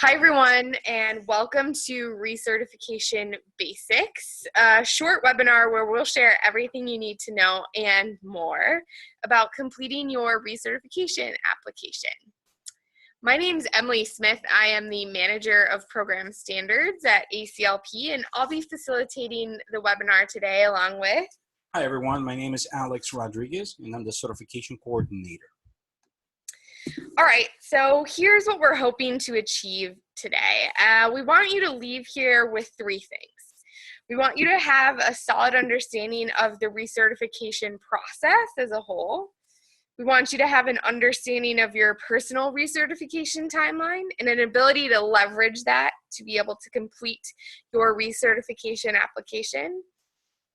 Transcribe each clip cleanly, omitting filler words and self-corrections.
Hi, everyone, and welcome to Recertification Basics, a short webinar where we'll share everything you need to know and more about completing your recertification application. My name is Emily Smith. I am the Manager of Program Standards at ACLP, and I'll be facilitating the webinar today along with... Hi, everyone. My name is Alex Rodriguez, and I'm the Certification Coordinator. All right, so here's what we're hoping to achieve today. We want you to leave here with three things. We want you to have a solid understanding of the recertification process as a whole. We want you to have an understanding of your personal recertification timeline and an ability to leverage that to be able to complete your recertification application.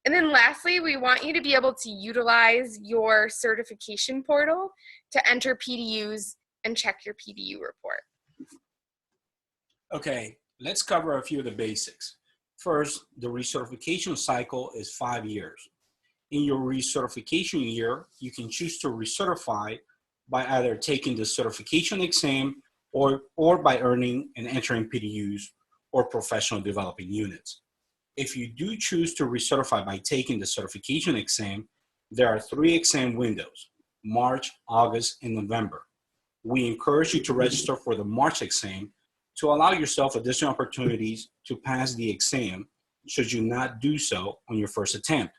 And then lastly, we want you to be able to utilize your certification portal to enter PDUs and check your PDU report. Okay, let's cover a few of the basics. First, the recertification cycle is 5 years. In your recertification year, you can choose to recertify by either taking the certification exam or by earning and entering PDUs or professional developing units. If you do choose to recertify by taking the certification exam, there are 3 exam windows: March, August, and November. We encourage you to register for the March exam to allow yourself additional opportunities to pass the exam should you not do so on your first attempt.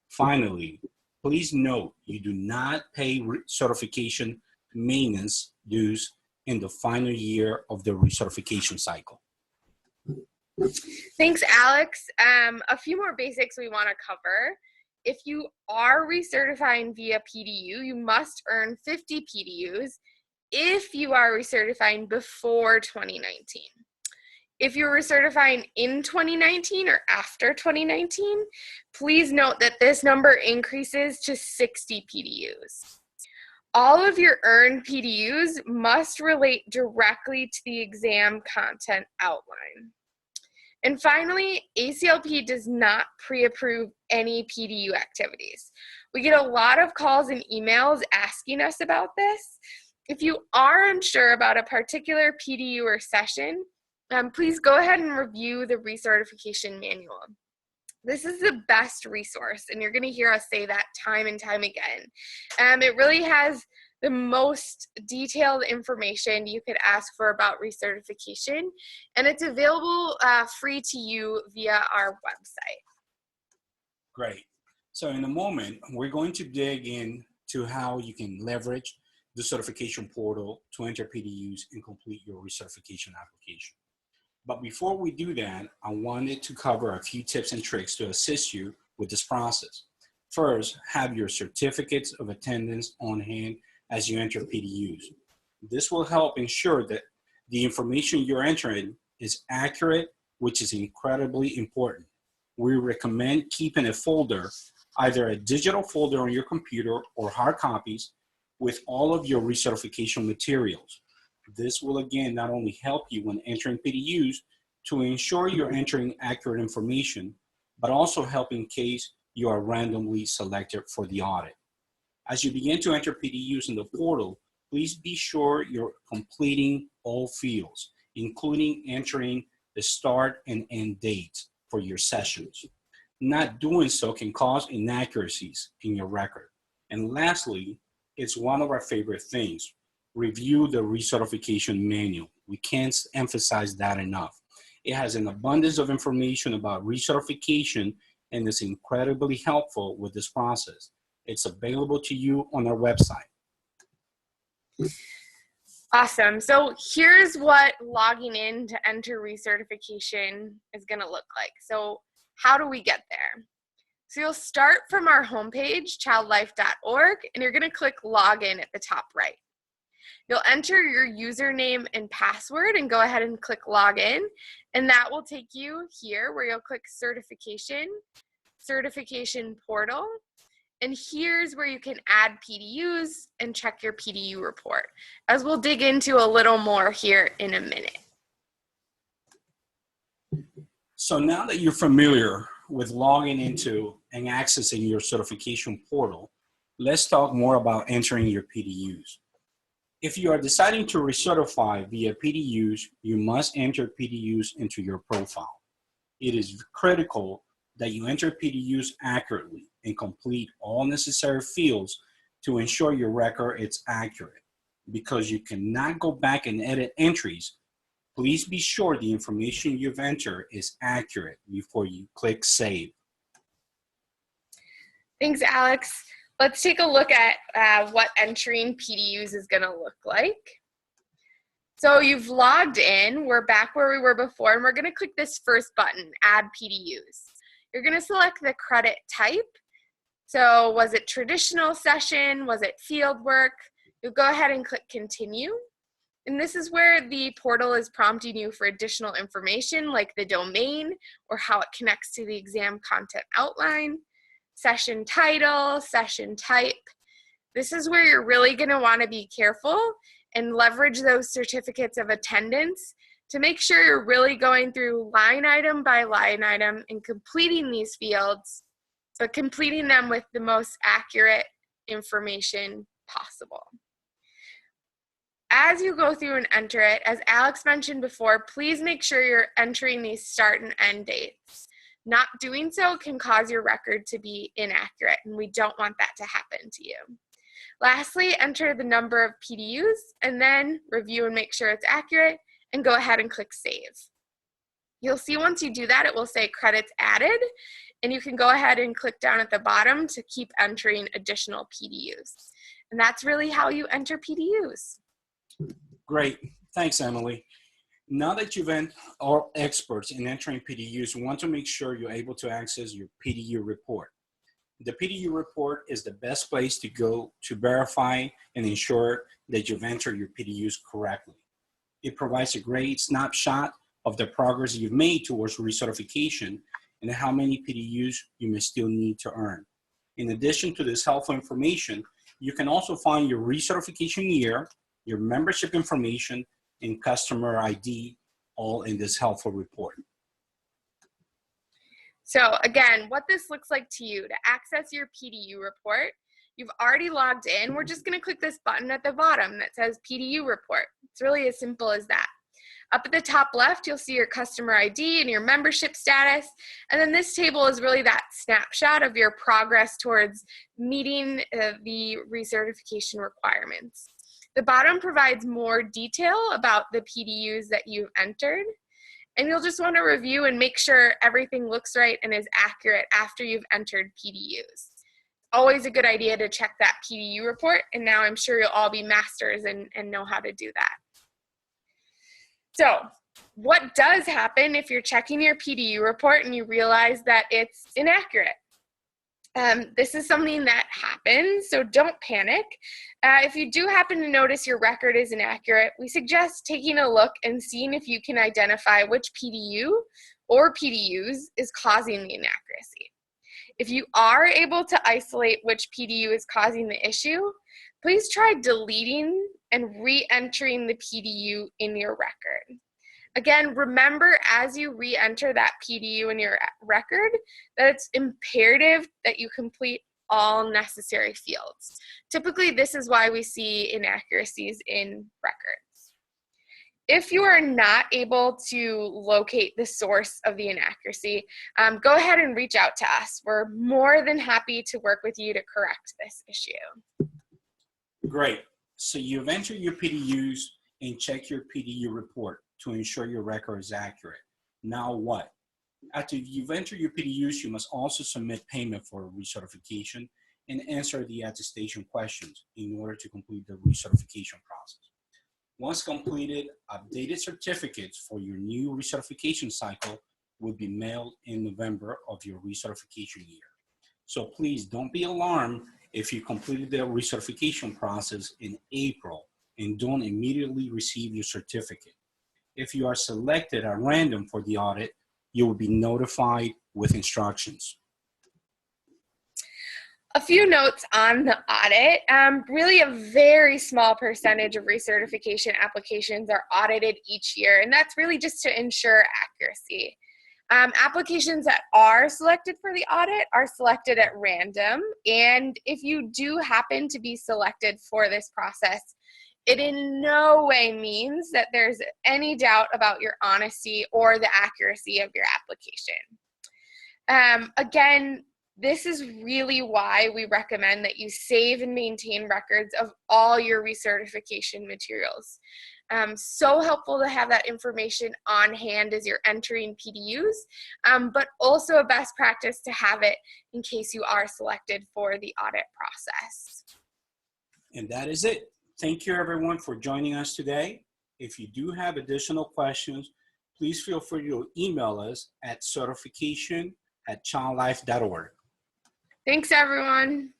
Finally, please note you do not pay certification maintenance dues in the final year of the recertification cycle. Thanks, Alex. A few more basics we want to cover. If you are recertifying via PDU, you must earn 50 PDUs if you are recertifying before 2019. If you're recertifying in 2019 or after 2019, please note that this number increases to 60 PDUs. All of your earned PDUs must relate directly to the exam content outline. And finally, ACLP does not pre-approve any PDU activities. We get a lot of calls and emails asking us about this. If you are unsure about a particular PDU or session, please go ahead and review the recertification manual. This is the best resource, and you're going to hear us say that time and time again. It really has the most detailed information you could ask for about recertification, and it's available free to you via our website. Great. So in a moment, we're going to dig into how you can leverage the certification portal to enter PDUs and complete your recertification application. But before we do that, I wanted to cover a few tips and tricks to assist you with this process. First, have your certificates of attendance on hand as you enter PDUs. This will help ensure that the information you're entering is accurate, which is incredibly important. We recommend keeping a folder, either a digital folder on your computer or hard copies, with all of your recertification materials. This will again not only help you when entering PDUs to ensure you're entering accurate information, but also help in case you are randomly selected for the audit. As you begin to enter PDUs in the portal, please be sure you're completing all fields, including entering the start and end dates for your sessions. Not doing so can cause inaccuracies in your record. And lastly, it's one of our favorite things: review the recertification manual. We can't emphasize that enough. It has an abundance of information about recertification and is incredibly helpful with this process. It's available to you on our website. Awesome. So here's what logging in to enter recertification is going to look like. So how do we get there? So you'll start from our homepage, childlife.org, and you're going to click Login at the top right. You'll enter your username and password and go ahead and click Login, and that will take you here where you'll click Certification, Certification Portal, and here's where you can add PDUs and check your PDU report, as we'll dig into a little more here in a minute. So now that you're familiar with logging into and accessing your certification portal, let's talk more about entering your PDUs. If you are deciding to recertify via PDUs, you must enter PDUs into your profile. It is critical that you enter PDUs accurately and complete all necessary fields to ensure your record is accurate. Because you cannot go back and edit entries, please be sure the information you've entered is accurate before you click Save. Thanks, Alex. Let's take a look at what entering PDUs is going to look like. So you've logged in. We're back where we were before, and we're going to click this first button, Add PDUs. You're going to select the credit type. So was it traditional session? Was it field work? You'll go ahead and click Continue. And this is where the portal is prompting you for additional information like the domain or how it connects to the exam content outline, session title, session type. This is where you're really going to want to be careful and leverage those certificates of attendance to make sure you're really going through line item by line item and completing these fields, but completing them with the most accurate information possible. As you go through and enter it, as Alex mentioned before, please make sure you're entering these start and end dates. Not doing so can cause your record to be inaccurate, and we don't want that to happen to you. Lastly, enter the number of PDUs, and then review and make sure it's accurate, and go ahead and click Save. You'll see once you do that, it will say credits added, and you can go ahead and click down at the bottom to keep entering additional PDUs. And that's really how you enter PDUs. Great, thanks, Emily. Now that you've been all experts in entering PDUs, you want to make sure you're able to access your PDU report. The PDU report is the best place to go to verify and ensure that you've entered your PDUs correctly. It provides a great snapshot of the progress you've made towards recertification and how many PDUs you may still need to earn. In addition to this helpful information, you can also find your recertification year, your membership information, and customer ID all in this helpful report. So again, what this looks like to you, to access your PDU report, you've already logged in. We're just going to click this button at the bottom that says PDU report. It's really as simple as that. Up at the top left, you'll see your customer ID and your membership status. And then this table is really that snapshot of your progress towards meeting the recertification requirements. The bottom provides more detail about the PDUs that you've entered. And you'll just want to review and make sure everything looks right and is accurate after you've entered PDUs. Always a good idea to check that PDU report, and now I'm sure you'll all be masters and know how to do that. So what does happen if you're checking your PDU report and you realize that it's inaccurate? This is something that happens, so don't panic. If you do happen to notice your record is inaccurate, we suggest taking a look and seeing if you can identify which PDU or PDUs is causing the inaccuracy. If you are able to isolate which PDU is causing the issue, please try deleting and re-entering the PDU in your record. Again, remember as you re-enter that PDU in your record that it's imperative that you complete all necessary fields. Typically, this is why we see inaccuracies in records. If you are not able to locate the source of the inaccuracy, go ahead and reach out to us. We're more than happy to work with you to correct this issue. Great. So you've entered your PDUs and check your PDU report to ensure your record is accurate. Now what? After you've entered your PDUs, you must also submit payment for recertification and answer the attestation questions in order to complete the recertification process. Once completed, updated certificates for your new recertification cycle will be mailed in November of your recertification year. So please don't be alarmed if you completed the recertification process in April and don't immediately receive your certificate. If you are selected at random for the audit, you will be notified with instructions. A few notes on the audit. Really a very small percentage of recertification applications are audited each year, and that's really just to ensure accuracy. Applications that are selected for the audit are selected at random, and if you do happen to be selected for this process, It in no way means that there's any doubt about your honesty or the accuracy of your application. Again, this is really why we recommend that you save and maintain records of all your recertification materials. So helpful to have that information on hand as you're entering PDUs, but also a best practice to have it in case you are selected for the audit process. And that is it. Thank you everyone for joining us today. If you do have additional questions, please feel free to email us at certification@childlife.org. Thanks everyone.